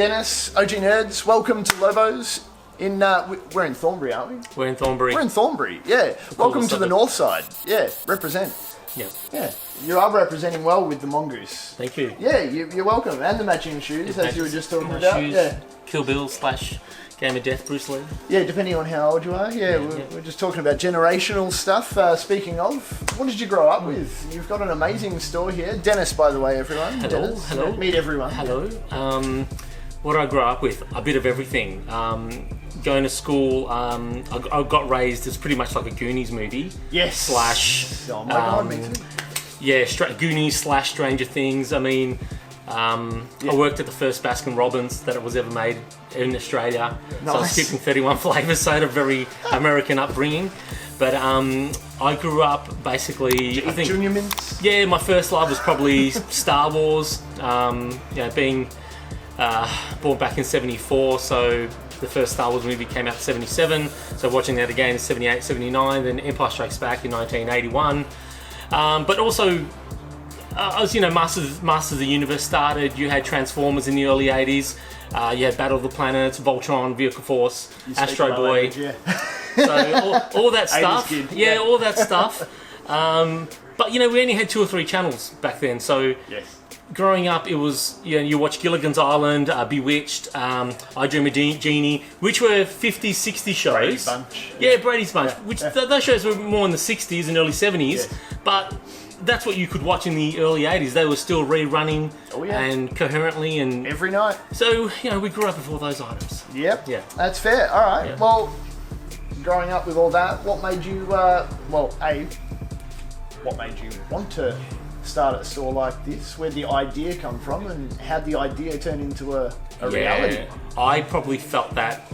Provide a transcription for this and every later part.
Dennis, OG Nerds, welcome to Lobos. We're in Thornbury, aren't we? We're in Thornbury. We're in Thornbury, yeah. Welcome to the north side. Yeah, represent. Yeah. Yeah, you are representing well with the mongoose. Thank you. Yeah, you're welcome. And the matching shoes, as you were just talking about. Shoes, yeah. Kill Bill / Game of Death, Bruce Lee. Yeah, depending on how old you are. Yeah, we're just talking about generational stuff. Speaking of, what did you grow up with? You've got an amazing store here. Dennis, by the way, everyone. Hello, Dennis. hello. Meet everyone. Hello. What did I grow up with? A bit of everything. Going to school, I got raised as pretty much like a Goonies movie. Yes. Oh my God, me too. Yeah, Goonies / Stranger Things. I mean, I worked at the first Baskin Robbins that it was ever made in Australia. Nice. So I was keeping 31 flavours, so I had a very American upbringing. But I grew up basically... I think Junior Mints? Yeah, my first love was probably Star Wars. Being born back in 74, so the first Star Wars movie came out in 77. So watching that again in 78, 79, then Empire Strikes Back in 1981. But also... as you know, Masters of the Universe started, you had Transformers in the early 80s, you had Battle of the Planets, Voltron, Vehicle Force, Astro Boy, so all that stuff. Kid. All that stuff. But you know, we only had 2 or 3 channels back then, so growing up it was, you watch Gilligan's Island, Bewitched, I Dream of Jeannie, which were 50s, 60s shows. Brady's Bunch. Yeah, Brady's Bunch, which those shows were more in the 60s and early 70s, but that's what you could watch in the early 80s. They were still rerunning and coherently and... every night. So, we grew up with all those items. Yep. Yeah. That's fair. All right. Yeah. Well, growing up with all that, what made you, what made you want to start a store like this? Where'd the idea come from and how'd the idea turn into a reality? I probably felt that...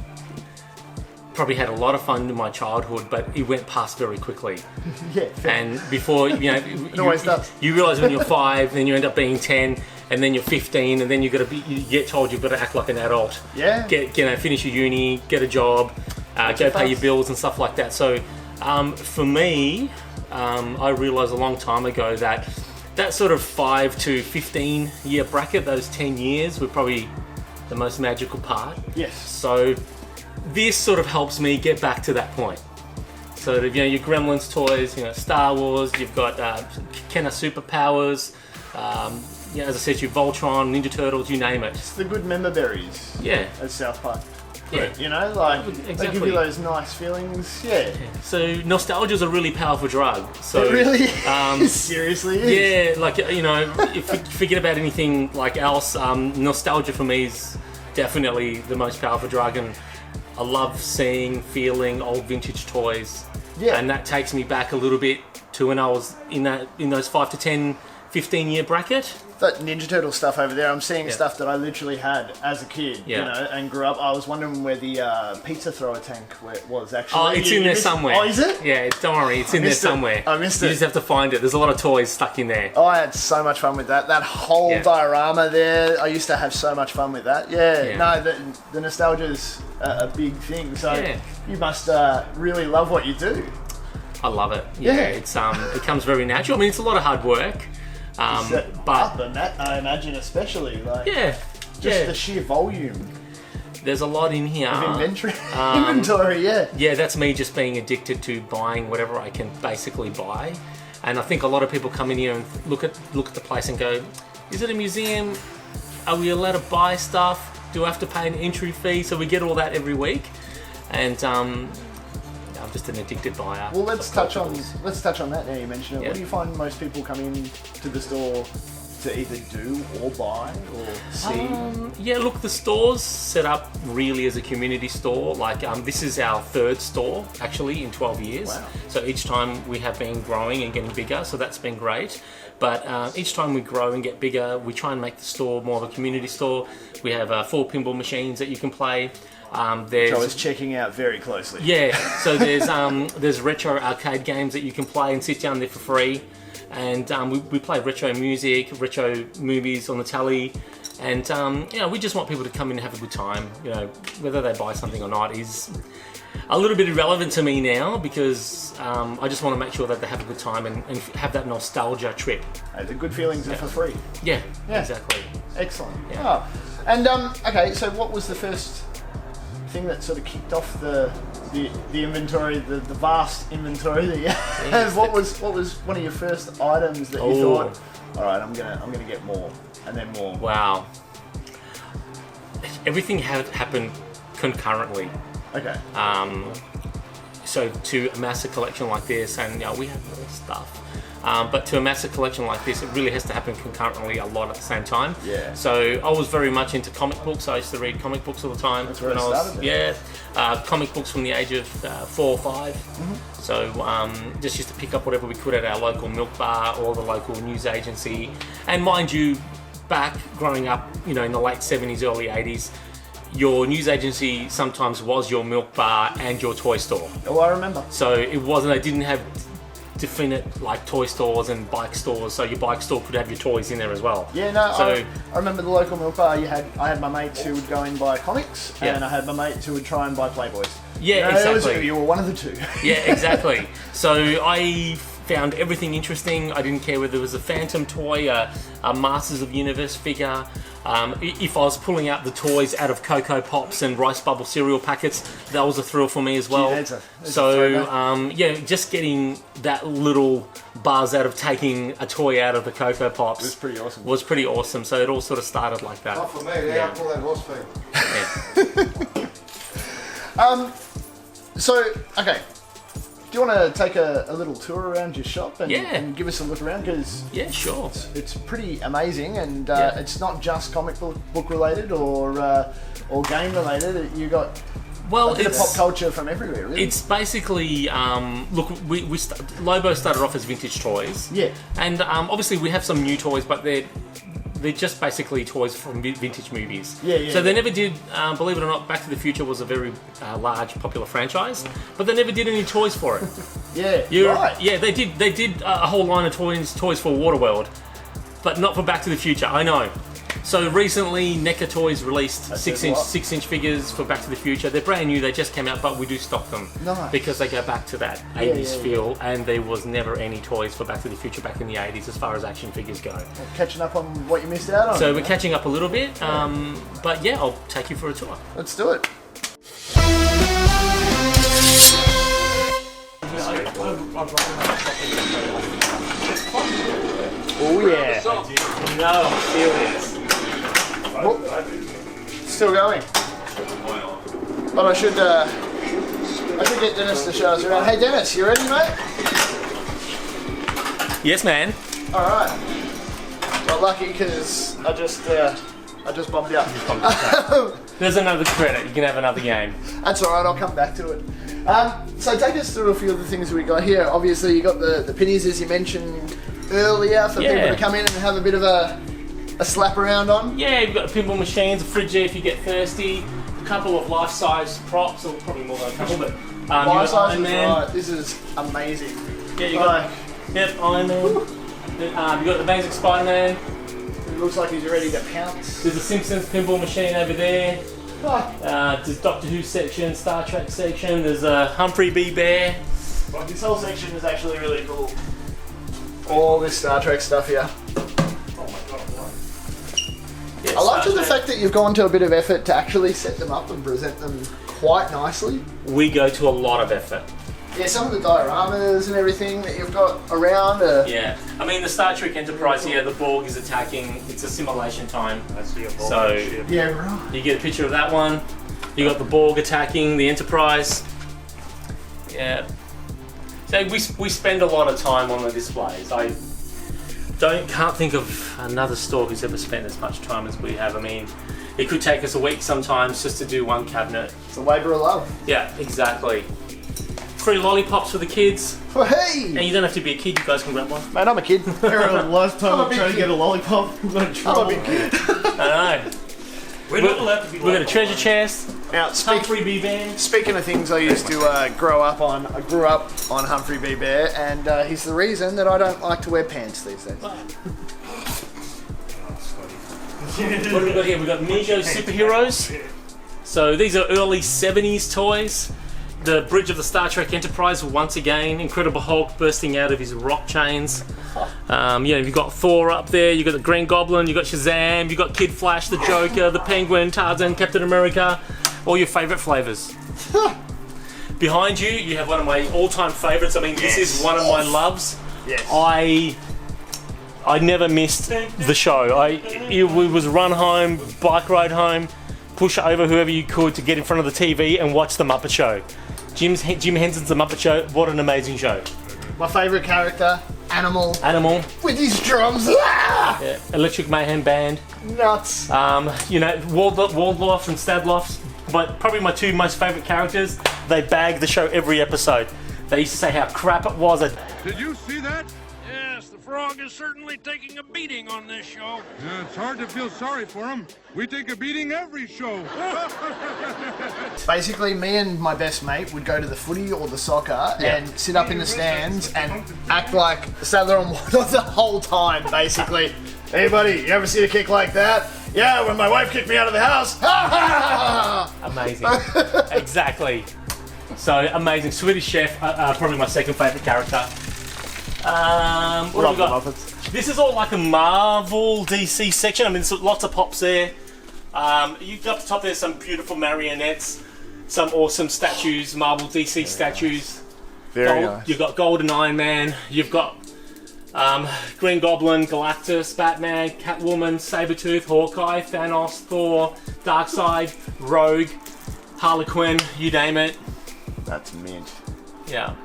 Probably had a lot of fun in my childhood, but it went past very quickly. Yeah, fair. And before, it always does. You realise when you're 5, then you end up being 10, and then you're 15, and then you get told you've got to act like an adult. Yeah. Finish your uni, get a job, go pay your bills and stuff like that. So, for me, I realised a long time ago that sort of 5 to 15 year bracket, those 10 years, were probably the most magical part. Yes. So. This sort of helps me get back to that point. So your Gremlins toys, Star Wars, you've got Kenner Superpowers, as I said, your Voltron, Ninja Turtles, you name it. It's the good member berries. Yeah. At South Park. Yeah. Exactly. They give you those nice feelings. Yeah. So nostalgia is a really powerful drug. So it really seriously is. Yeah, if you forget about anything else, nostalgia for me is definitely the most powerful drug, and I love seeing, feeling old vintage toys. Yeah. And that takes me back a little bit to when I was in those 5 to 10, 15 year bracket. That Ninja Turtle stuff over there, I'm seeing stuff that I literally had as a kid, and grew up. I was wondering where the pizza thrower tank was actually. Oh, it's in there somewhere. Oh, is it? Yeah, don't worry, it's in there somewhere. I missed it. You just have to find it. There's a lot of toys stuck in there. Oh, I had so much fun with that. That whole diorama there, I used to have so much fun with that. Yeah. No, the nostalgia's a big thing. So you must really love what you do. I love it. Yeah, it's it comes very natural. I mean, it's a lot of hard work. But than that, I imagine, especially the sheer volume. There's a lot in here. Of inventory, Yeah, that's me just being addicted to buying whatever I can basically buy. And I think a lot of people come in here and look at the place and go, is it a museum? Are we allowed to buy stuff? Do I have to pay an entry fee? So we get all that every week. And I'm just an addicted buyer. Well, let's touch on that now you mentioned it. What do you find most people come in to the store to either do or buy or see? Look, the store's set up really as a community store. This is our 3rd store actually in 12 years. Wow. So each time we have been growing and getting bigger, so that's been great. But each time we grow and get bigger, we try and make the store more of a community store. We have 4 pinball machines that you can play. Which I was checking out very closely. Yeah, so there's retro arcade games that you can play and sit down there for free. And we play retro music, retro movies on the telly. And we just want people to come in and have a good time. Whether they buy something or not is a little bit irrelevant to me now, because I just want to make sure that they have a good time and have that nostalgia trip. The good feelings are for free. Yeah, exactly. Excellent. Yeah. And okay, so what was the first thing that sort of kicked off the inventory, the vast inventory that you have? What was one of your first items that you thought, all right, I'm gonna get more, and then more? Wow. Everything had happened concurrently. Okay. So to amass a collection like this, and we have more stuff, but to amass a collection like this, it really has to happen concurrently a lot at the same time. Yeah. So I was very much into comic books. I used to read comic books all the time. That's where I started. Comic books from the age of 4 or 5. Mm-hmm. So just used to pick up whatever we could at our local milk bar or the local news agency. And mind you, back growing up, in the late 70s, early 80s, your news agency sometimes was your milk bar and your toy store. Oh, I remember. So it wasn't, they didn't have definite like toy stores and bike stores, so your bike store could have your toys in there as well. Yeah, no, so, I remember the local milk bar. I had my mates who would go and buy comics, and I had my mates who would try and buy Playboys. Yeah, exactly. You were one of the two. Yeah, exactly. So I found everything interesting. I didn't care whether it was a Phantom toy, a Masters of the Universe figure. If I was pulling out the toys out of Cocoa Pops and Rice Bubble cereal packets, that was a thrill for me as well. Just getting that little buzz out of taking a toy out of the Cocoa Pops was pretty awesome. So it all sort of started like that. Not for me, I pull that horse feed. Yeah. So, okay. Do you want to take a little tour around your shop and give us a look around? Because sure. It's pretty amazing, and it's not just comic book related or game related. You got a bit of pop culture from everywhere. Really. It's basically Lobo started off as vintage toys. Yeah, and obviously we have some new toys, but they're just basically toys from vintage movies. Yeah. So they never did, believe it or not, Back to the Future was a very large, popular franchise, but they never did any toys for it. Right. Yeah, they did a whole line of toys for Waterworld, but not for Back to the Future. I know. So recently, NECA Toys released 6-inch figures for Back to the Future. They're brand new. They just came out, but we do stock them because they go back to that 80s feel. And there was never any toys for Back to the Future back in the 80s as far as action figures go. Catching up on what you missed out on. So we're catching up a little bit, but I'll take you for a tour. Let's do it. Oh yeah. No, I'm serious. Still going. But I should get Dennis to show us around. Hey Dennis, you ready, mate? Yes, man. All right. Got lucky because I just bombed you up. There's another credit. You can have another game. That's all right. I'll come back to it. So take us through a few of the things we got here. Obviously, you got the pennies as you mentioned earlier for people to come in and have a bit of a slap around on. Yeah, you've got pinball machines, a fridge if you get thirsty, a couple of life-size props, or probably more than a couple, but life-size is right. This is amazing. Yeah, you got Iron Man. You've got the Amazing Spider-Man. It looks like he's ready to pounce. There's a Simpsons pinball machine over there. There's Doctor Who section, Star Trek section. There's a Humphrey B. Bear. Well, this whole section is actually really cool. All this Star Trek stuff here. Oh my god, what? Yeah, I like the fact that you've gone to a bit of effort to actually set them up and present them quite nicely. We go to a lot of effort. Yeah, some of the dioramas and everything that you've got around. Yeah, I mean the Star Trek Enterprise here, the Borg is attacking. It's a simulation time. I see a Borg. So yeah, right. You get a picture of that one. You got the Borg attacking the Enterprise. Yeah. So we spend a lot of time on the displays. I can't think of another store who's ever spent as much time as we have. I mean, it could take us a week sometimes just to do one cabinet. It's a labour of love. Yeah, exactly. Free lollipops for the kids. Oh, hey! And you don't have to be a kid, you guys can grab one. Mate, I'm a kid. Last time I tried to get a lollipop, I'm going to try. I'm a big kid. I know. We're not allowed to be. We've got a treasure chest. Now, Humphrey B. Bear. Speaking of things I used to grow up on, I grew up on Humphrey B. Bear, and he's the reason that I don't like to wear pants these days. What have we got here? We've got Mijo superheroes. So these are early 70s toys. the bridge of the Star Trek Enterprise once again. Incredible Hulk bursting out of his rock chains. You've got Thor up there, you've got the Green Goblin, you've got Shazam, you've got Kid Flash, the Joker, the Penguin, Tarzan, Captain America, all your favourite flavours. Behind you, you have one of my all-time favourites. I mean, this is one of my loves. Yes. I never missed the show. It was run home, bike ride home, push over whoever you could to get in front of the TV and watch The Muppet Show. Jim Henson's The Muppet Show, what an amazing show. My favourite character, Animal. With his drums. Ah! Yeah, Electric Mayhem Band. Nuts. Waldorfs and Stadlofs, but probably my two most favourite characters. They bag the show every episode. They used to say how crap it was. Did you see that? Yes, the frog is certainly taking a beating on this show. Yeah, it's hard to feel sorry for him. We take a beating every show. Basically, me and my best mate would go to the footy or the soccer and sit up in the stands and act like Sailor on Water the whole time, basically. Hey buddy, you ever see a kick like that? Yeah, when my wife kicked me out of the house. Amazing. Exactly. So amazing. Swedish Chef, probably my second favourite character. What have we got? This is all like a Marvel DC section. I mean, there's lots of pops there. You've got up the top there's some beautiful marionettes, some awesome statues, Marvel DC statues. Very nice. You've got Golden Iron Man. You've got Green Goblin, Galactus, Batman, Catwoman, Sabretooth, Hawkeye, Thanos, Thor, Darkseid, Rogue, Harlequin, you name it. That's mint. Yeah.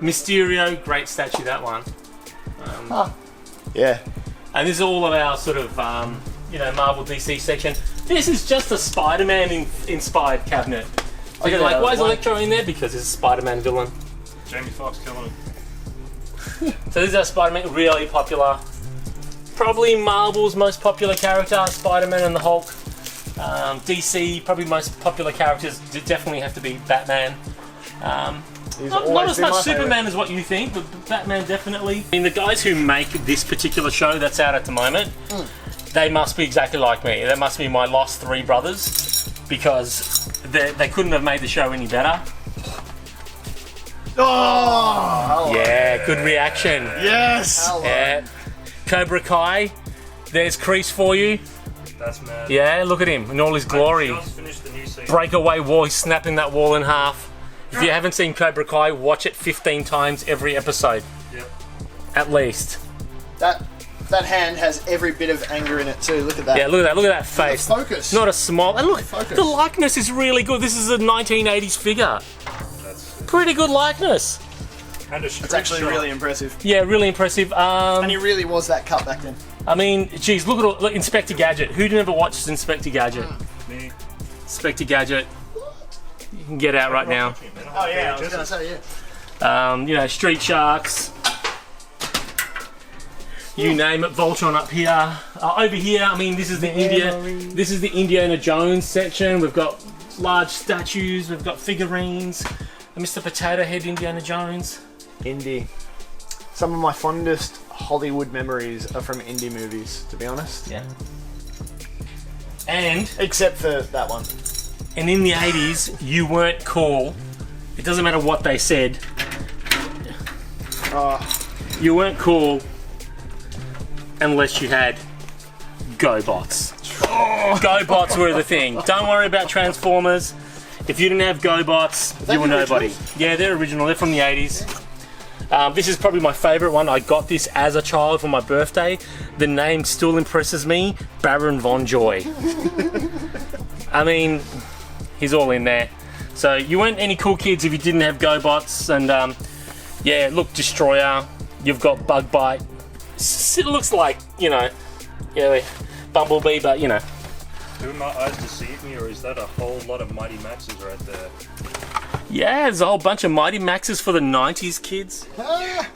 Mysterio, great statue, that one. Yeah. And this is all of our sort of, Marvel DC section. This is just a Spider-Man inspired cabinet. So you're like, why is Electro in there? Because it's a Spider-Man villain. Jamie Foxx killing him. So this is our Spider-Man, really popular. Probably Marvel's most popular character, Spider-Man and the Hulk. DC, probably most popular characters definitely have to be Batman. Not as much Superman as what you think, but Batman definitely. I mean, the guys who make this particular show that's out at the moment, they must be exactly like me. They must be my lost three brothers, because they couldn't have made the show any better. Oh! Yeah, good reaction. Yes! Yeah. Cobra Kai, there's Kreese for you. That's mad. Yeah, look at him in all his glory. I just finished the new season. Breakaway wall, he's snapping that wall in half. If you haven't seen Cobra Kai, watch it 15 times every episode. Yep. At least. That hand has every bit of anger in it too. Look at that. Yeah, look at that face. Focus. Not a smile. And look, Focus. the likeness is really good. This is a 1980s figure. That's Pretty good likeness. and a It's actually really impressive. Yeah, really impressive. And he really was that cut back then. I mean, geez, look, Inspector Gadget. Who never watched Inspector Gadget? Me. Inspector Gadget. You can get out right now. Oh yeah, I was gonna say yeah. Street Sharks. You name it. Voltron up here. Over here, I mean, this is the Indiana Jones section. We've got large statues. We've got figurines. Mr. Potato Head, Indiana Jones. Indie. Some of my fondest Hollywood memories are from indie movies, to be honest. Yeah. And Except for that one. in the 80s, you weren't cool. It doesn't matter what they said. You weren't cool unless you had GoBots. GoBots were the thing. Don't worry about Transformers. If you didn't have GoBots, you were nobody. Yeah, they're original. They're from the 80s. This is probably my favourite one. I got this as a child for my birthday. The name still impresses me. Baron Von Joy. I mean, he's all in there. So you weren't any cool kids if you didn't have GoBots. And look, Destroyer. You've got Bug Bite. It looks like, Bumblebee, but Do my eyes deceive me, or is that a whole lot of Mighty Maxes right there? Yeah, there's a whole bunch of Mighty Maxes for the 90s kids. Yeah,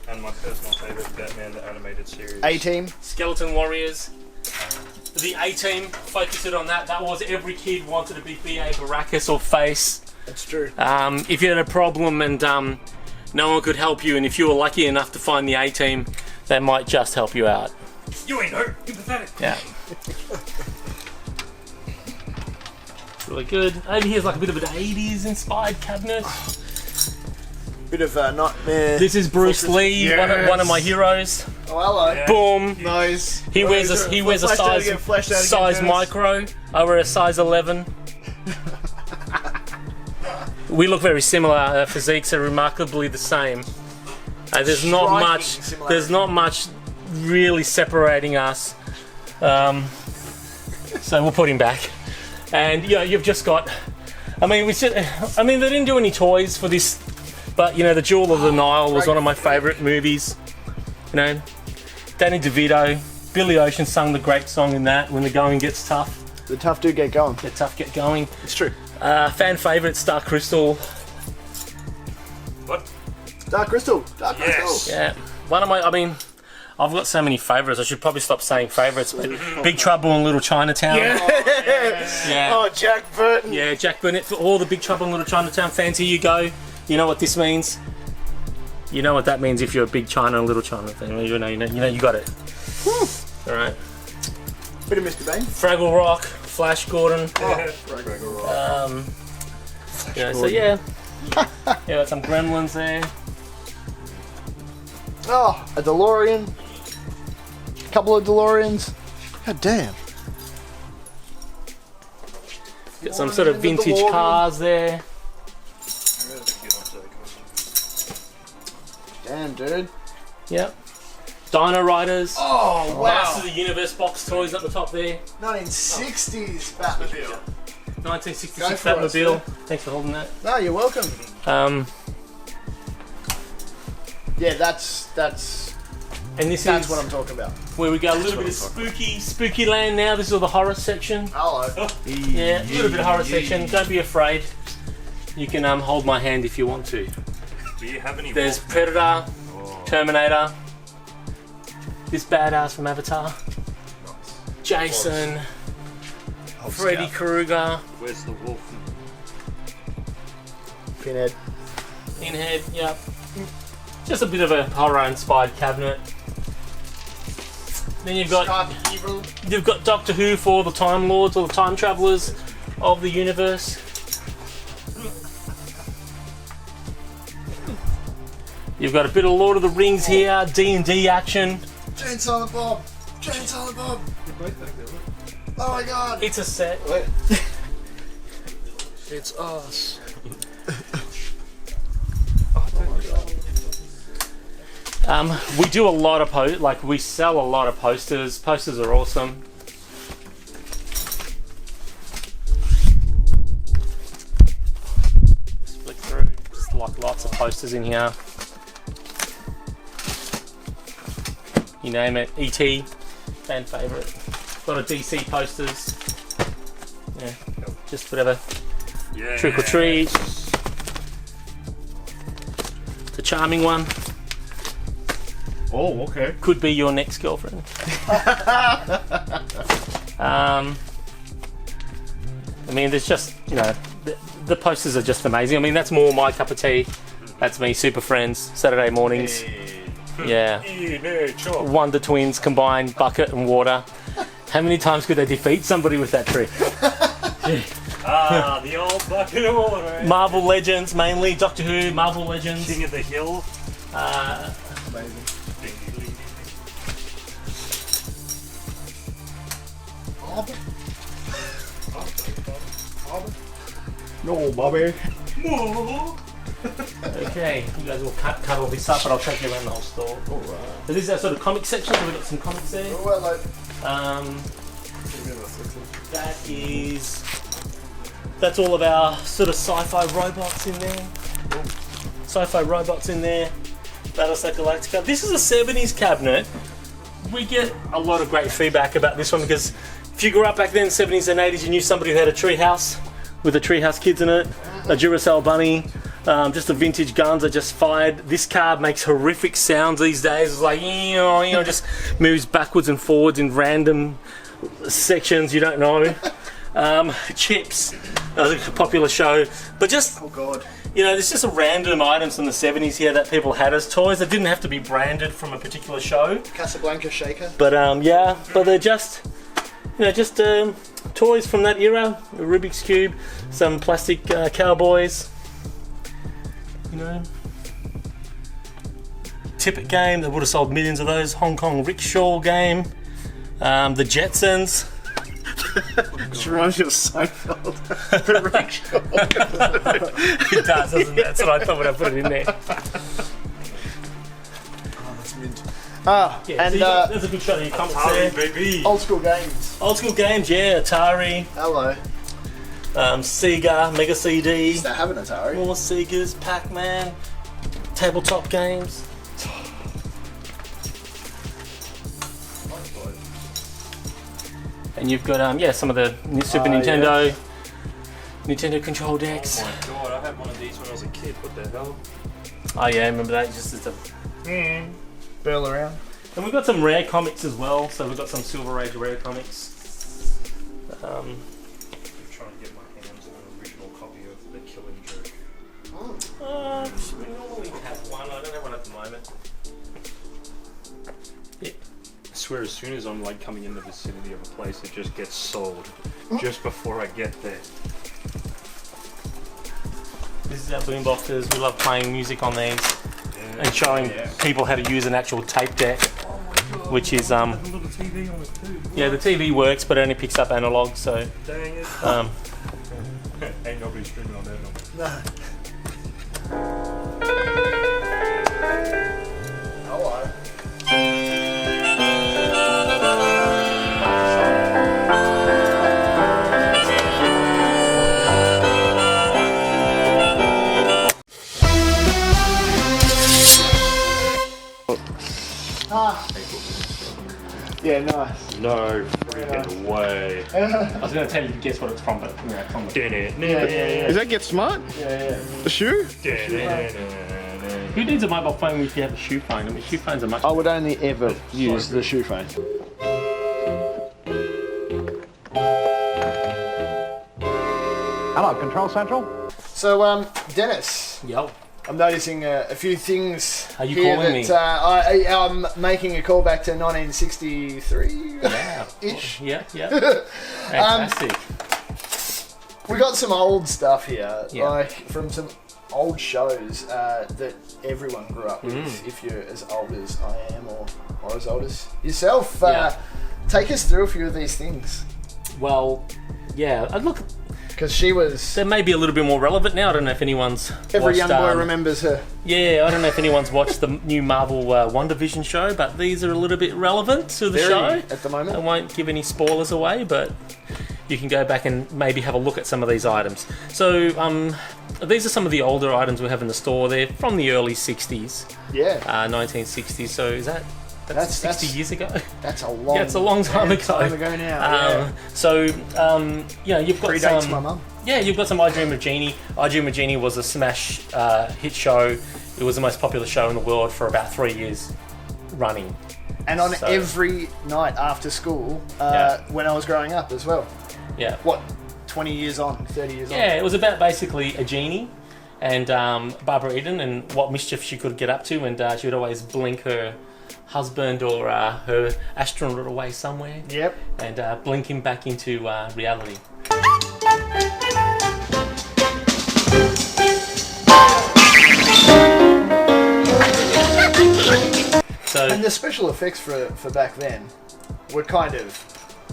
And my personal favourite, Batman the Animated Series. A-Team. Skeleton Warriors. The A-Team, focus it on that. That was every kid wanted to be B.A. Baracus or Face. That's true. If you had a problem and no one could help you, and if you were lucky enough to find the A-Team, they might just help you out. You ain't hurt. You pathetic. Yeah. Really good. Over here's like a bit of an 80s inspired cabinet. Bit of a nightmare. This is Bruce Lee, one of my heroes. Oh, hello. Yeah. Boom. Nice. He wears a size micro. I wear a size 11. We look very similar. Our physiques are remarkably the same. There's not much really separating us. So we'll put him back. And yeah, you've just got. I mean, they didn't do any toys for this, but you know, The Jewel of the Nile was one of my favourite movies. You know, Danny DeVito, Billy Ocean sung the great song in that. When the going gets tough, The tough do get going. get tough, get going. It's true. Fan favourite, Star Crystal. What? Dark Crystal. Dark Yes. Crystal. Yeah, one of my. I mean, I've got so many favourites. I should probably stop saying favourites. But Big Trouble in Little Chinatown. Yeah. Oh, Jack Burton. Yeah, Jack Burnett. For all the Big Trouble in Little Chinatown fans, here you go. You know what this means. You know what that means if you're a Big China and Little China fan. You know, you got it. All right. Bit of Mr. Bean. Fraggle Rock, Flash Gordon. Yeah. So yeah. Yeah, got some Gremlins there. Oh, a DeLorean. A couple of DeLoreans. God damn. Got some sort of vintage cars there. Damn, dude. Yep. Dino Riders. Oh, Masters of the Universe box toys up the top there. 1960s Batmobile. 1966 Go for it, Batmobile. sir. Thanks for holding that. No, you're welcome. Yeah, that's And this that's is what I'm talking about. where we go a little bit of spooky land now. This is all the horror section. Hello. Yeah, a little bit of horror section. Don't be afraid. You can hold my hand if you want to. Do you have any? There's Wolfman? Predator, Terminator, this badass from Avatar, Jason, Freddy Krueger, Where's the wolf? Pinhead. Pinhead, yep. Just a bit of a horror-inspired cabinet. Then you've got Doctor Who for all the Time Lords or the Time Travelers of the universe. You've got a bit of Lord of the Rings here, D&D action. Jane Silent Bob. Jane Silent Bob. Oh my god. It's a set. It's us. We do a lot of we sell a lot of posters. Posters are awesome. Just flick through, just like lots of posters in here. You name it. E.T. fan favourite. A lot of DC posters. Yeah, just whatever. Yeah. Trick or treat. The charming one. Oh, okay. Could be your next girlfriend. I mean, there's just, you know, the posters are just amazing. I mean, that's more my cup of tea. That's me, Super Friends, Saturday mornings. Yeah. Wonder Twins combined, bucket and water. How many times could they defeat somebody with that trick? The old bucket of water. Marvel Legends, mainly. Doctor Who, Marvel Legends. King of the Hill. Amazing. No, Bobby. Okay, you guys will cut all this up, but I'll take you around the whole store. Alright. So this is our sort of comic section, so we've got some comics there. Oh, hello. That's all of our sort of sci-fi robots in there. Sci-fi robots in there. Battlestar Galactica. This is a 70s cabinet. We get a lot of great feedback about this one because if you grew up back then, 70s and 80s, you knew somebody who had a treehouse with the treehouse kids in it, a Duracell bunny, just the vintage guns that just fired. This car makes horrific sounds these days. It's like, just moves backwards and forwards in random sections you don't know. Chips, that was a popular show. But just, Oh god. there's just random items from the 70s here that people had as toys. They didn't have to be branded from a particular show. Casablanca shaker. But but they're just, you know, just toys from that era. A Rubik's Cube, some plastic cowboys. You know, Tippet game. They would have sold millions of those. Hong Kong rickshaw game. The Jetsons. It reminds you of Seinfeld. The rickshaw. It does, doesn't it? That's what I thought when I put it in there. Oh, that's mint. Yeah, and so there's a good shot of your comics there. baby. old school games. Old school games, yeah. Atari, Hello. Sega, Mega CD. Used to have an Atari. More Segas, Pac-Man, tabletop games. And you've got some of the Super Nintendo, Nintendo control decks. Oh my god, I had one of these when I was a kid. What the hell? Oh yeah, remember that? Just as a Burl around. And we've got some rare comics as well. So we've got some Silver Age rare comics. I'm trying to get my hands on an original copy of The Killing Joke. We normally have one. I don't have one at the moment. Yeah. I swear, as soon as I'm like coming in the vicinity of a place, it just gets sold just before I get there. This is our boomboxes. We love playing music on these and showing people how to use an actual tape deck, which is A little TV on it too. yeah, the TV works, but it only picks up analog. So Dang it. Ain't nobody streaming on that no more. Hello. Yeah, nice. No freaking way. I was going to tell you to guess what it's from, but yeah, it's from the Is that Get Smart? yeah. The shoe? Who needs a mobile phone if you have a shoe phone? I mean, shoe phones are much. I would only ever use the shoe phone. Hello, Control Central. So, Dennis, Yo. I'm noticing a few things. Are you here calling that, me? I'm making a call back to 1963 ish. Yeah. Fantastic. We got some old stuff here, Yeah. like from some old shows that everyone grew up with. If you're as old as I am, or as old as yourself, Yeah. take us through a few of these things. Well, yeah. Look, Because she was. they may be a little bit more relevant now. I don't know if anyone's Every watched, young boy remembers her. Yeah, I don't know if anyone's watched the new Marvel WandaVision show, but these are a little bit relevant to the Very show. at the moment. I won't give any spoilers away, but you can go back and maybe have a look at some of these items. So, these are some of the older items we have in the store. They're from the early 60s, Yeah, 1960s. So is that... That's 60 years ago. that's a long. Yeah, it's a long time ago. Time ago now. So, you've got Predates some. my mum. Yeah, you've got some I Dream of Jeannie. I Dream of Jeannie was a smash hit show. It was the most popular show in the world for about 3 years running. And on So- every night after school, Yeah. when I was growing up as well. Yeah. What, 20 years on, 30 years on? Yeah, it was about basically a genie and Barbara Eden and what mischief she could get up to, and she would always blink her husband or her astronaut away somewhere. Yep. And blink him back into reality. So, And the special effects for back then were kind of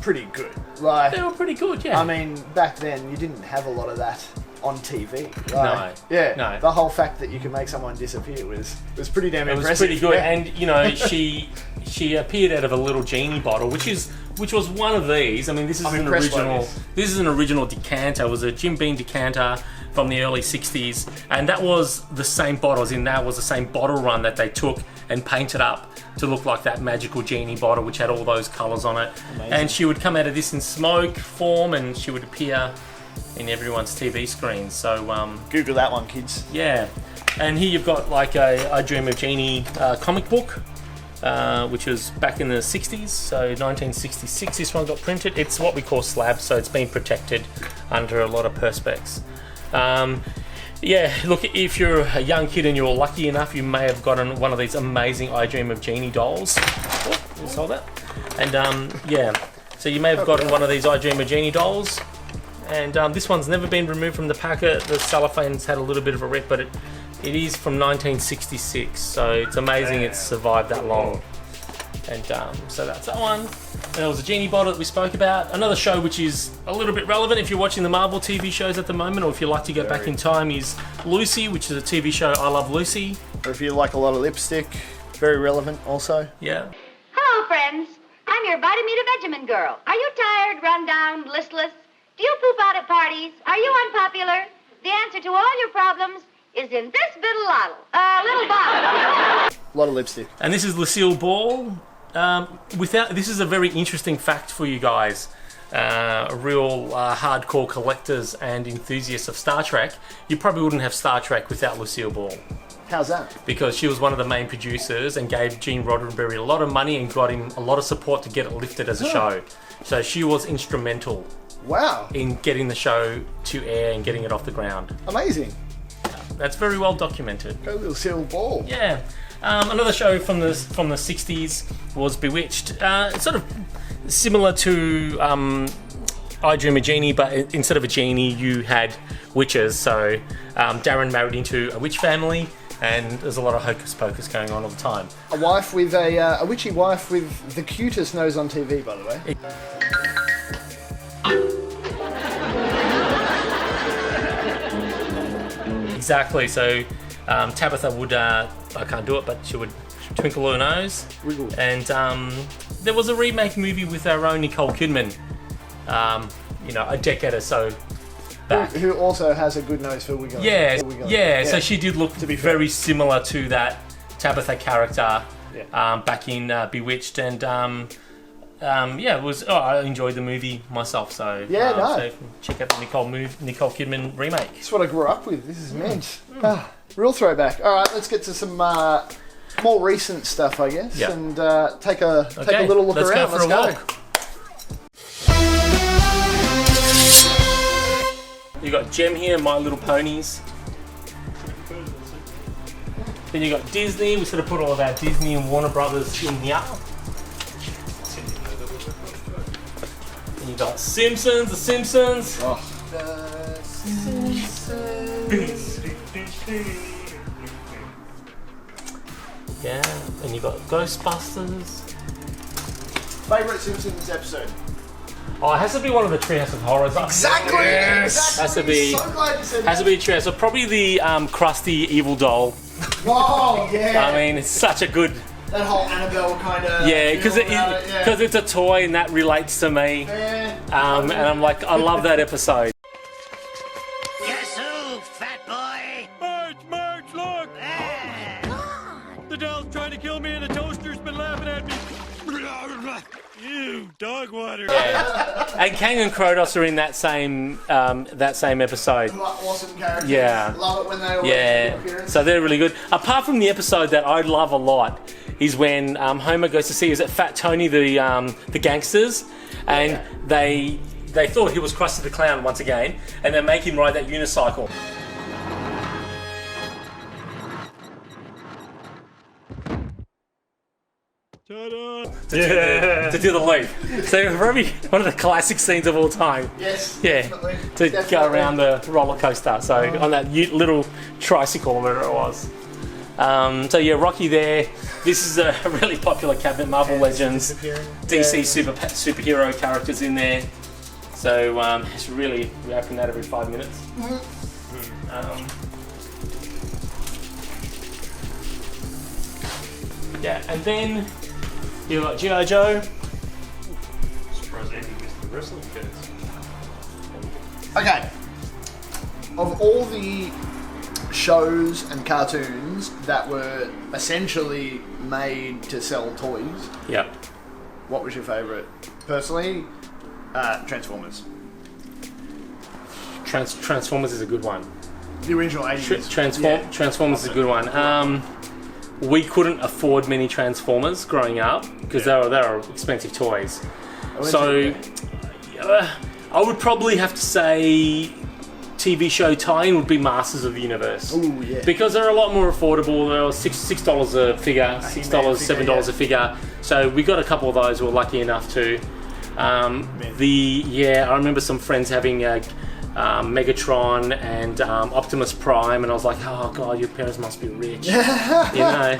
pretty good. Like, they were pretty good, yeah. I mean, back then you didn't have a lot of that on TV. Like, No, Yeah. no. The whole fact that you could make someone disappear was pretty damn It was impressive. pretty good, Yeah. and you know she appeared out of a little genie bottle, which was one of these. I mean, this is I'm an impressed by original. this. This is an original decanter. It was a Jim Beam decanter from the early '60s, and that was the same bottle. As in, that was the same bottle run that they took and painted up to look like that magical genie bottle, which had all those colours on it. Amazing. And she would come out of this in smoke form, and she would appear in everyone's TV screens. So. Google that one, kids. Yeah, and here you've got like a I Dream of Jeannie comic book, which was back in the 60s, so 1966 this one got printed. It's what we call slab, so it's been protected under a lot of perspex. Yeah, look, if you're a young kid and you're lucky enough, you may have gotten one of these amazing I Dream of Jeannie dolls. Oh, just hold that. And yeah, So you may have gotten one of these I Dream of Jeannie dolls. And this one's never been removed from the packet. The cellophane's had a little bit of a rip, but it is from 1966. So it's amazing it's survived that long. And so that's that one. And there was a Genie bottle that we spoke about. Another show which is a little bit relevant if you're watching the Marvel TV shows at the moment, or if you like to go back in time, is Lucy, which is a TV show, I Love Lucy. Or if you like a lot of lipstick, very relevant also. Yeah. Hello, friends. I'm your Vitameata Vegemin girl. Are you tired, run down, listless? Do you poop out at parties? Are you unpopular? The answer to all your problems is in this little bottle. A lot of lipstick. And this is Lucille Ball. This is a very interesting fact for you guys. Real hardcore collectors and enthusiasts of Star Trek. You probably wouldn't have Star Trek without Lucille Ball. How's that? Because she was one of the main producers and gave Gene Roddenberry a lot of money and got him a lot of support to get it lifted as a show. So she was instrumental. Wow. In getting the show to air and getting it off the ground. Amazing. That's very well documented. Go Lucille Ball. Yeah. Another show from the 60s was Bewitched. It's sort of similar to I Dream of Jeannie, but instead of a genie, you had witches. So Darren married into a witch family, and there's a lot of hocus pocus going on all the time. A wife with a witchy wife with the cutest nose on TV, by the way. Exactly. So Tabitha would, I can't do it, but she would twinkle her nose. Wiggle. And there was a remake movie with our own Nicole Kidman, a decade or so back. Who also has a good nose for wiggling. Yeah. So she did look to be very similar to that Tabitha character back in Bewitched, and it was. I enjoyed the movie myself. So so check out the Nicole Kidman remake. That's what I grew up with. This is mint. Real throwback. All right, let's get to some more recent stuff, I guess, and take a little look around. Let's go. You got Gem here, My Little Ponies. Then you got Disney. We sort of put all of our Disney and Warner Brothers in here. Then you got Simpsons, The Simpsons. The Simpsons. Yeah, and you got Ghostbusters. Favorite Simpsons episode? Oh, it has to be one of the Treehouse of Horrors. Exactly. Yes. Has to be. So glad you said has to be Treehouse. So probably the Krusty Evil Doll. Oh yeah. I mean, it's such a good. That whole Annabelle kind of. Yeah, because it's a toy and that relates to me. Yeah. And I'm like, I love that episode. Guess who, fat boy? Marge, look! The doll's trying to kill me and the toaster's been laughing at me. Ew, dog water. Yeah. And Kang and Krotos are in that same episode. Awesome characters. Yeah. Love it when they appearance. So they're really good. Apart from the episode that I love a lot is when Homer goes to see, is it Fat Tony, the gangsters, and they thought he was Krusty the Clown once again, and they make him ride that unicycle. To do the loop. So probably one of the classic scenes of all time. Yes. Yeah. Definitely. Go around the roller coaster. So on that little tricycle, whatever it was. So yeah, Rocky there. This is a really popular cabinet, Marvel Legends, DC superhero characters in there. So it's really, we open that every 5 minutes. And then you got G.I. Joe. Surprised Andy missed the wrestling kids. Okay. Of all the shows and cartoons that were essentially made to sell toys, what was your favourite? Personally, Transformers. Transformers is a good one. The original 80s. Transformers is a good one. We couldn't afford many Transformers growing up because they were expensive toys. So I would probably have to say TV show tie-in would be Masters of the Universe. Ooh, yeah. Because they're a lot more affordable. They're $6 a figure, $6, $7 a figure. So we got a couple of those. We were lucky enough to. I remember some friends having Megatron and Optimus Prime, and I was like, oh god, your parents must be rich. You know.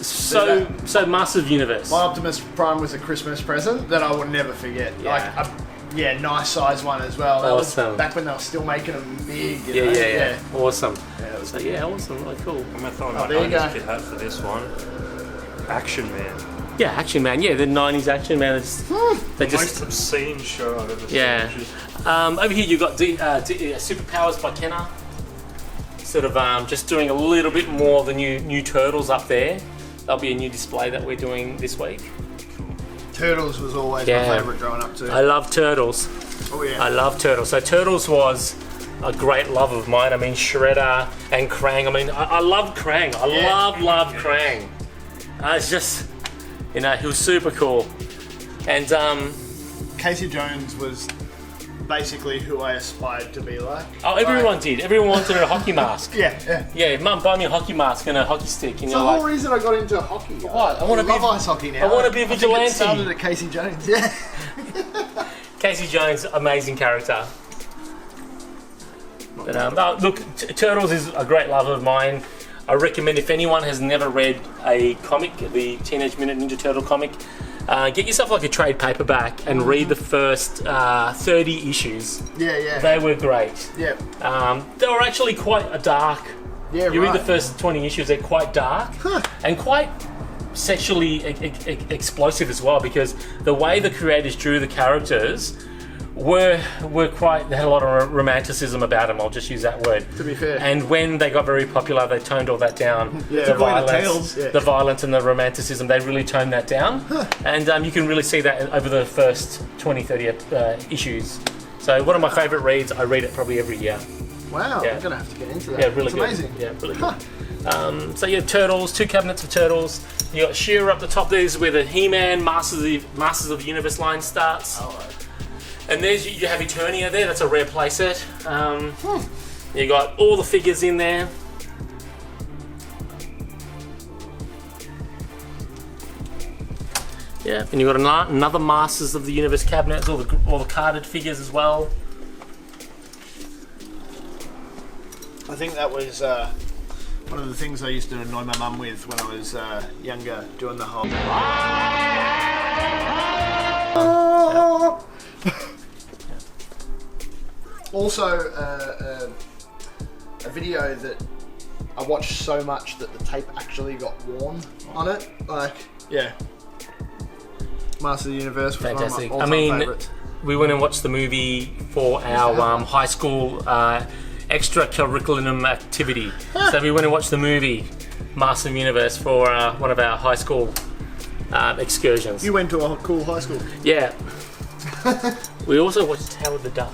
So Masters of the Universe. My Optimus Prime was a Christmas present that I will never forget. Yeah. Nice size one as well. That Awesome. was back when they were still making them big. You know? Yeah. Awesome. Yeah, So awesome, really cool. I'm gonna throw my there you go. 90s kid hat for this one. Action Man. Yeah, Action Man. Yeah, the 90s Action Man. They Most just obscene show I've ever seen. Yeah. Over here you've got Superpowers by Kenner. Sort of just doing a little bit more of the new Turtles up there. That'll be a new display that we're doing this week. Turtles was always my favourite growing up too. I love Turtles. Oh yeah. I love Turtles. So Turtles was a great love of mine. I mean, Shredder and Krang. I mean, I love Krang. I love Krang. It's just, he was super cool. And Casey Jones was basically who I aspired to be like. oh, everyone did. Everyone wanted a hockey mask. Yeah. Yeah, Mum, buy me a hockey mask and a hockey stick. And It's you're the like, whole reason I got into hockey. What? I wanna love be- ice hockey now. I wanna be a think vigilante. it started at Casey Jones. Yeah. Casey Jones, amazing character. But, look, Turtles is a great love of mine. I recommend if anyone has never read a comic, the Teenage Mutant Ninja Turtle comic, get yourself like a trade paperback and read the first 30 issues. Yeah. They were great. Yeah. They were actually quite a dark. Yeah, You right. read the first 20 issues, they're quite dark and quite sexually explosive as well, because the way the creators drew the characters were quite, they had a lot of romanticism about them, I'll just use that word. To be fair. And when they got very popular, they toned all that down. Yeah, The violence and the romanticism, they really toned that down. And you can really see that over the first 20, 30 issues. So one of my favourite reads, I read it probably every year. Wow, Yeah. I'm gonna have to get into that. Yeah, really it's good. amazing. Yeah, really good. So Turtles, 2 cabinets of Turtles. You got She-Ra up the top. There's where the He-Man Masters of the Universe line starts. And there's you have Eternia there. That's a rare playset. You got all the figures in there. Yeah, and you got another Masters of the Universe cabinet. All the carded figures as well. I think that was one of the things I used to annoy my mum with when I was younger, doing the whole. Also, a video that I watched so much that the tape actually got worn on it. Like, yeah. Master of the Universe was Fantastic. one of I my all-time mean, favourites. we went and watched the movie for our high school extracurriculum activity. So we went and watched the movie Master of the Universe for one of our high school excursions. You went to a cool high school. Yeah. We also watched Howard the Duck.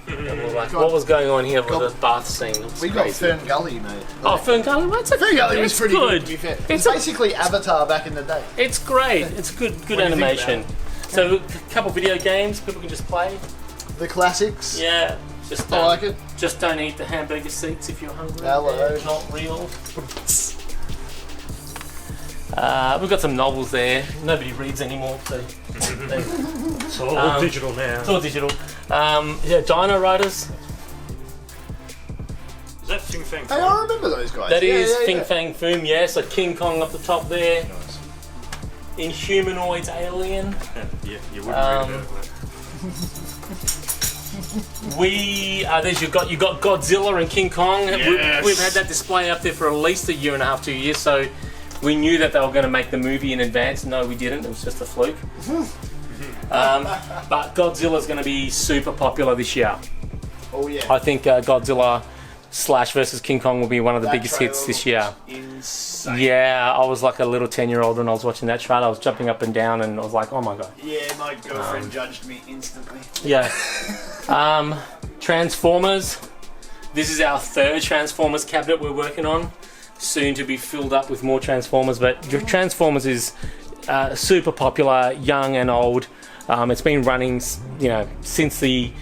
And we're like, what was going on here with the bath scene? It was We got crazy. Fern Gully, mate. Oh, Fern Gully, mate. Fern Gully was it's pretty good, to be fair. It's It's basically Avatar back in the day. It's great. It's good do you think animation. about So a couple video games people can just play. The classics. Yeah. Just I like it. Just don't eat the hamburger seats if you're hungry. Hello. They're not real. We've got some novels there. Nobody reads anymore, so It's all digital now. it's all digital. Dino Riders. Is that Fing Fang? Hey, I remember those guys. That is Fing yeah. Fang Foom, yeah. So King Kong up the top there. Nice. Inhumanoids Alien. Yeah, you wouldn't read about that. You got Godzilla and King Kong. Yes. We've had that display up there for at least a year and a half, 2 years. So we knew that they were going to make the movie in advance. No, we didn't. It was just a fluke. But Godzilla's going to be super popular this year. Oh yeah. I think Godzilla / versus King Kong will be one of the That biggest hits trailer this year. looks Insane. Yeah, I was like a little 10-year-old when I was watching that trailer. I was jumping up and down and I was like, oh my god. Yeah, my girlfriend judged me instantly. Yeah. Transformers. This is our 3rd Transformers cabinet we're working on. Soon to be filled up with more Transformers, but Transformers is super popular, young and old. It's been running, since the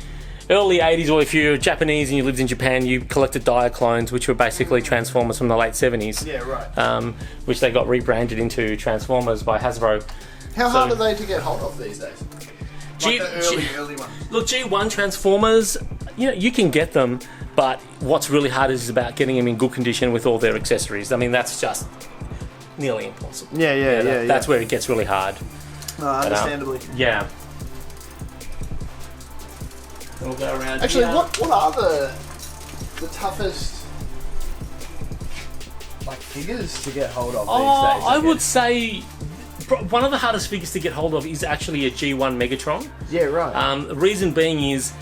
early 80s, or if you're Japanese and you lived in Japan, you collected Diaclones, which were basically Transformers from the late 70s. Yeah, right. Which they got rebranded into Transformers by Hasbro. How hard are they to get hold of these days? G- Like the early ones. Look, G1 Transformers, you can get them, but what's really hard is about getting them in good condition with all their accessories. I mean, that's just nearly impossible. Yeah. That's where it gets really hard. Understandably. Yeah. We'll go around. Actually, here. what are the toughest like figures to get hold of these days? I would say one of the hardest figures to get hold of is actually a G1 Megatron. Yeah, right. The reason being is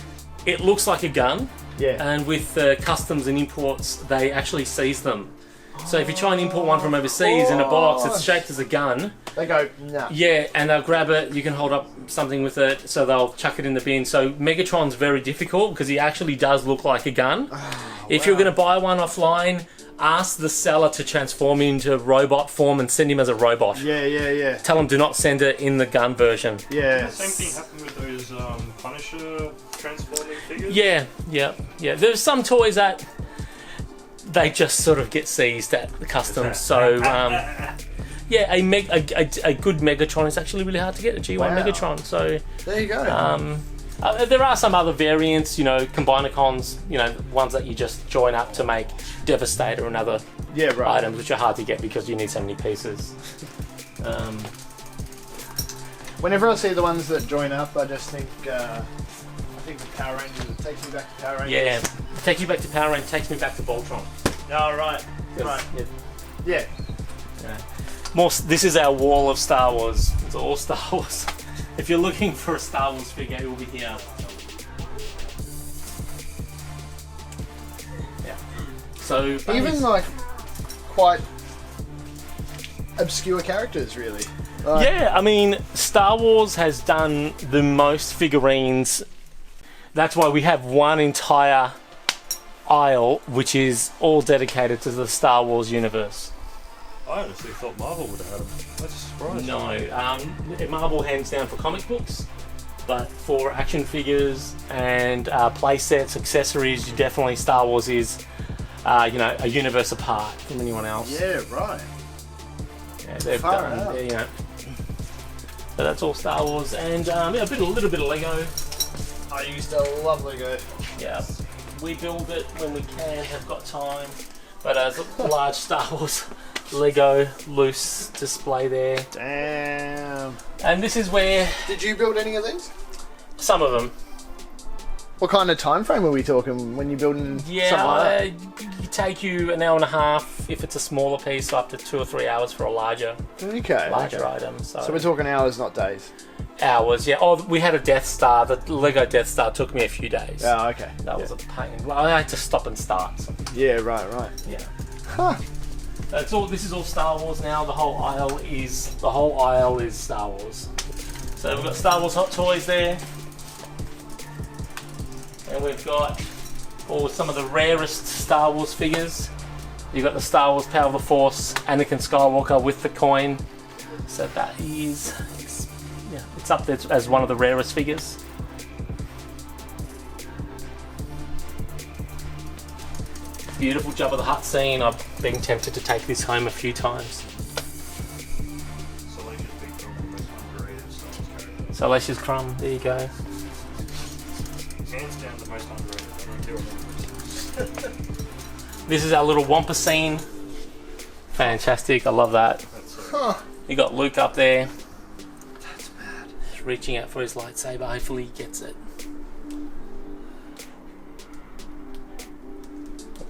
it looks like a gun, Yeah. and with customs and imports, they actually seize them. So if you try and import one from overseas in a box, it's shaped as a gun. They go, nah. Yeah, and they'll grab it, you can hold up something with it, so they'll chuck it in the bin. So Megatron's very difficult because he actually does look like a gun. If you're going to buy one offline, ask the seller to transform him into robot form and send him as a robot. Yeah. Tell them do not send it in the gun version. Yeah. Same thing happened with those Punisher transforming figures. Yeah. There's some toys that they just sort of get seized at the customs. So, yeah, a good Megatron is actually really hard to get, a G1 Wow. Megatron. So, There you go. there are some other variants, Combinacons, ones that you just join up to make Devastator and other Yeah, right. items, which are hard to get because you need so many pieces. Whenever I see the ones that join up, I just think the Power Rangers. It takes me back to Power Rangers. Yeah, take you back to Power Rangers, takes me back to Voltron. Oh, right. Right. Yeah. Yeah. This is our wall of Star Wars. It's all Star Wars. If you're looking for a Star Wars figure, it will be here. Yeah. So Even like quite obscure characters, really. Like, yeah, I mean, Star Wars has done the most figurines. That's why we have one entire aisle which is all dedicated to the Star Wars universe. I honestly thought Marvel would have had them. That's surprising. No, Marvel hands down for comic books, but for action figures and play sets, accessories, definitely Star Wars is, a universe apart from anyone else. Yeah, right. Yeah, they've Far done, out. So that's all Star Wars, and a little bit of Lego. I used to love Lego. Yeah, we build it when we can, have got time. But as a large Star Wars Lego loose display there. Damn. And this is where Did you build any of these? some of them. What kind of time frame are we talking when you're building something like that? It take you an hour and a half if it's a smaller piece, up to 2 or 3 hours for a larger Okay. item. So So we're talking hours, not days. hours, yeah. Oh, we had a Death Star. The Lego Death Star took me a few days. Oh, okay. That was a pain. Well, I had to stop and start. So, Yeah, right. yeah. Huh. That's all. This is all Star Wars now. The whole aisle is Star Wars. So we've got Star Wars Hot Toys there, and we've got some of the rarest Star Wars figures. You've got the Star Wars Power of the Force, Anakin Skywalker with the coin. So that is, it's up there as one of the rarest figures. Beautiful Jabba the Hutt scene. I've been tempted to take this home a few times. Salacious Big Film, the most underrated Star Wars character. Salacious Crumb, there you go. Hands down the most underrated. I don't care what anyone says. This is our little Wampa scene. Fantastic, I love that. Huh. You got Luke up there. That's mad. He's reaching out for his lightsaber. Hopefully he gets it.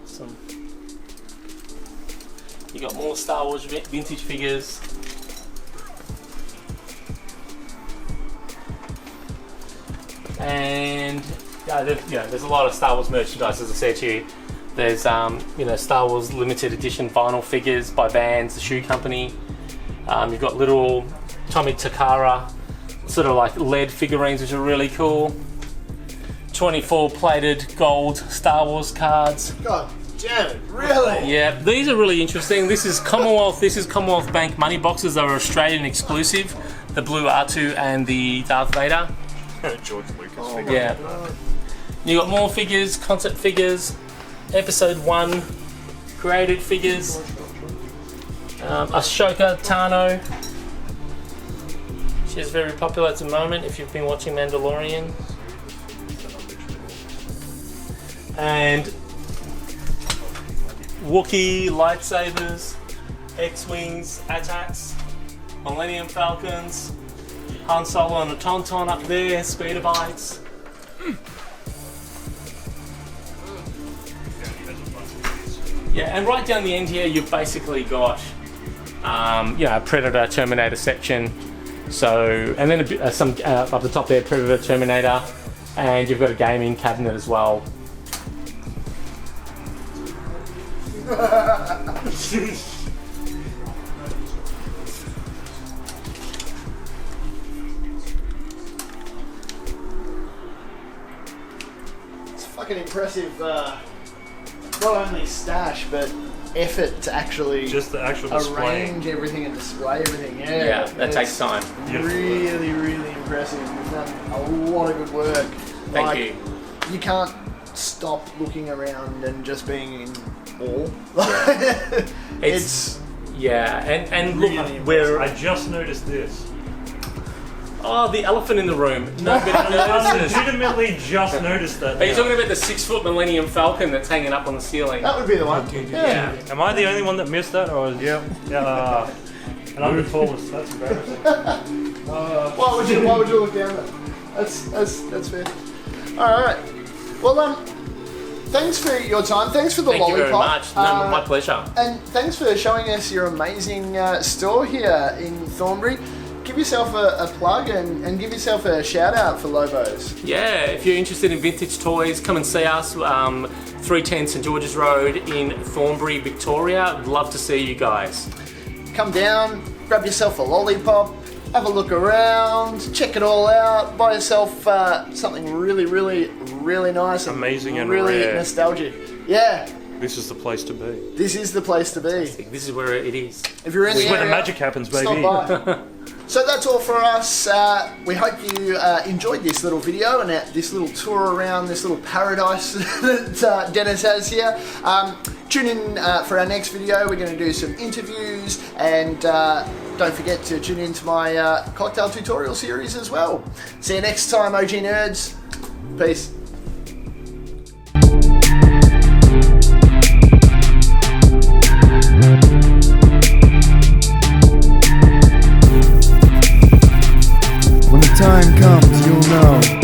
Awesome. You got more Star Wars vintage figures. And there's a lot of Star Wars merchandise, as I said to you. There's Star Wars limited edition vinyl figures by Vans, the shoe company. You've got little Tommy Takara sort of like lead figurines, which are really cool. 24 plated gold Star Wars cards. God damn it, really? Yeah, these are really interesting. This is Commonwealth Bank money boxes. They're Australian exclusive. The blue R2 and the Darth Vader. George Lucas figure. Yeah. You got more figures, concept figures, Episode 1 created figures, Ashoka Tano, which is very popular at the moment if you've been watching Mandalorian. And Wookiee lightsabers, X-Wings, AT-ATs, Millennium Falcons, Han Solo and a Tauntaun up there, speeder bikes. Yeah, and right down the end here, you've basically got, a Predator, Terminator section. So, and then some up the top there, Predator, Terminator, and you've got a gaming cabinet as well. It's fucking impressive. Not only stash, but effort to actually Just the actual display. arrange everything and display everything. Yeah, Yeah, that it's takes time. Really, really impressive. You've done a lot of good work. Thank you. You can't stop looking around and just being in awe. It's Yeah, and really look, impressive. we're I just noticed this. the elephant in the room. Nobody I notices. legitimately just noticed that. Are you now. talking about the 6-foot Millennium Falcon that's hanging up on the ceiling? that would be the one. Yeah. Am I the only one that missed that, or is yeah? And I'm the tallest. That's embarrassing. Why would you look down there? That's fair. All right. Well, thanks for your time. Thanks for the Thank you lollipop. very much. No, my pleasure. And thanks for showing us your amazing store here in Thornbury. Give yourself a plug and give yourself a shout out for Lobos. Yeah, if you're interested in vintage toys, come and see us. 310 St George's Road in Thornbury, Victoria. I'd love to see you guys. Come down, grab yourself a lollipop, have a look around, check it all out, buy yourself something really, really, really nice and Amazing and really rare. nostalgic. Yeah, This is the place to be. this is the place to be. This is where it is. If you're in This the is where the area, magic happens, baby. stop by. So that's all for us. We hope you enjoyed this little video and this little tour around this little paradise that Dennis has here. Tune in for our next video. We're going to do some interviews and don't forget to tune in to my cocktail tutorial series as well. See you next time, OG Nerds. Peace. When the time comes, you'll know.